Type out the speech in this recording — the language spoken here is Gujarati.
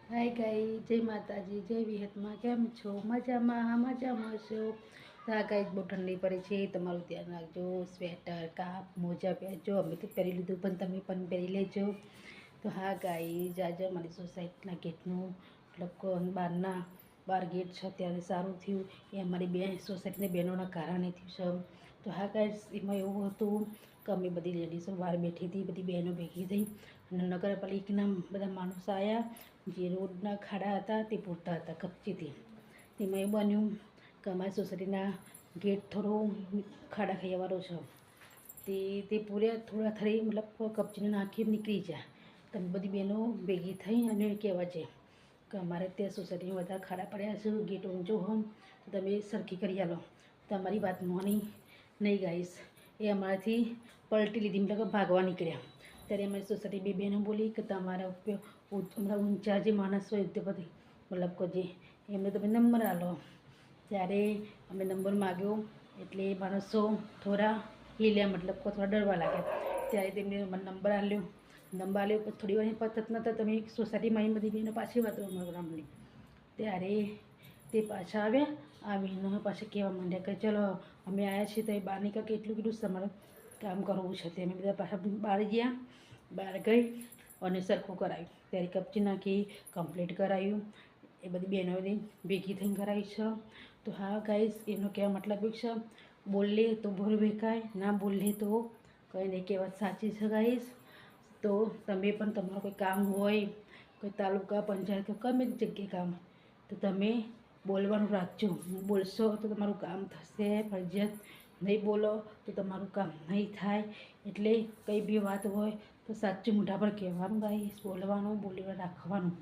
હાય ગાઈ, જય માતાજી, જય વિહતમાં. કેમ છો? મજામાં છો? તો આ ગાઈ બહુ ઠંડી પડે છે, તમારું ધ્યાન રાખજો. સ્વેટર, કાપ, મોજા પહેરજો. અમે તો પહેરી લીધું, પણ તમે પણ પહેરી લેજો. તો હા ગાઈ, જાજો મારી સોસાયટીના ગેટનું મતલબ બહાર ગેટ છે ત્યારે સારું થયું. એ અમારી સોસાયટીની બહેનોના કારણે થયું છે. તો હા ગાઈસ, એમાં એવું હતું કે અમે બધી લેડીઝો બહાર બેઠી હતી, બધી બહેનો ભેગી થઈ અને નગરપાલિકાના બધા માણસો આવ્યા. જે રોડના ખાડા હતા તે પૂરતા હતા કપચીથી. તેમાં એ બન્યું કે અમારી સોસાયટીના ગેટ થોડો ખાડા ખાઈવાળો છે. તે પૂર્યા થોડા થઈ મતલબ કપચીને નાખી નીકળી જાય. તમે બધી બહેનો ભેગી થઈ અને કહેવા છે કે અમારે ત્યાં સોસાયટીમાં બધા ખાડા પડ્યા છે, ગેટ ઊંચો હોમ તો તમે સરખી કરી આલો. તમારી વાત માની નહીં ગાઈશ, એ અમારાથી પલટી લીધી, મતલબ કે ભાગવા નીકળ્યા. ત્યારે અમારી સોસાયટી બે બહેનો બોલી કે તમારા હમણાં ઊંચા જે માણસ હોય ઉદ્યોગપતિ મતલબ કે જે એમને તમે નંબર આલો. ત્યારે અમે નંબર માગ્યો એટલે એ માણસો થોડા હિલ્યા, મતલબ કે થોડા ડરવા લાગ્યા. ત્યારે તેમને નંબર આલ્યો. પછી થોડી વાર પતત નતા તમે સોસાયટીમાં આવી બધી બહેનો પાછી વાતો મળી. ત્યારે તે પાછા આવીને પાછા કહેવા માંડ્યા કે ચલો અમે આવ્યા છીએ તો એ બહાર નીકળ કે એટલું કીધું તમારે કામ કરવું છે. તે અમે બધા પાછા બહાર ગયા. બહાર ગઈ અને સરખું કરાવ્યું. ત્યારે કપચી નાખી કમ્પ્લીટ કરાવ્યું. એ બધી બહેનોને ભેગી થઈને કરાવી છે. તો હા ગાઈસ, એનો કહેવા મતલબ છે બોલે તો ભૂલ ભેકાય, ના બોલે તો કંઈ નહીં. કહેવત સાચી છે ગાઈસ. તો તમે પણ તમારું કોઈ કામ હોય, કોઈ તાલુકા પંચાયત કે ગમે તે જગ્યાએ કામ તો તમે બોલવાનું રાખજો. બોલશો તો તમારું કામ થશે ફરજિયાત. નહીં બોલો તો તમારું કામ નહીં થાય. એટલે કંઈ બી વાત હોય તો સાચું મોઢા પર કહેવાનું ગાઈસ, બોલવાનું, બોલીને રાખવાનું.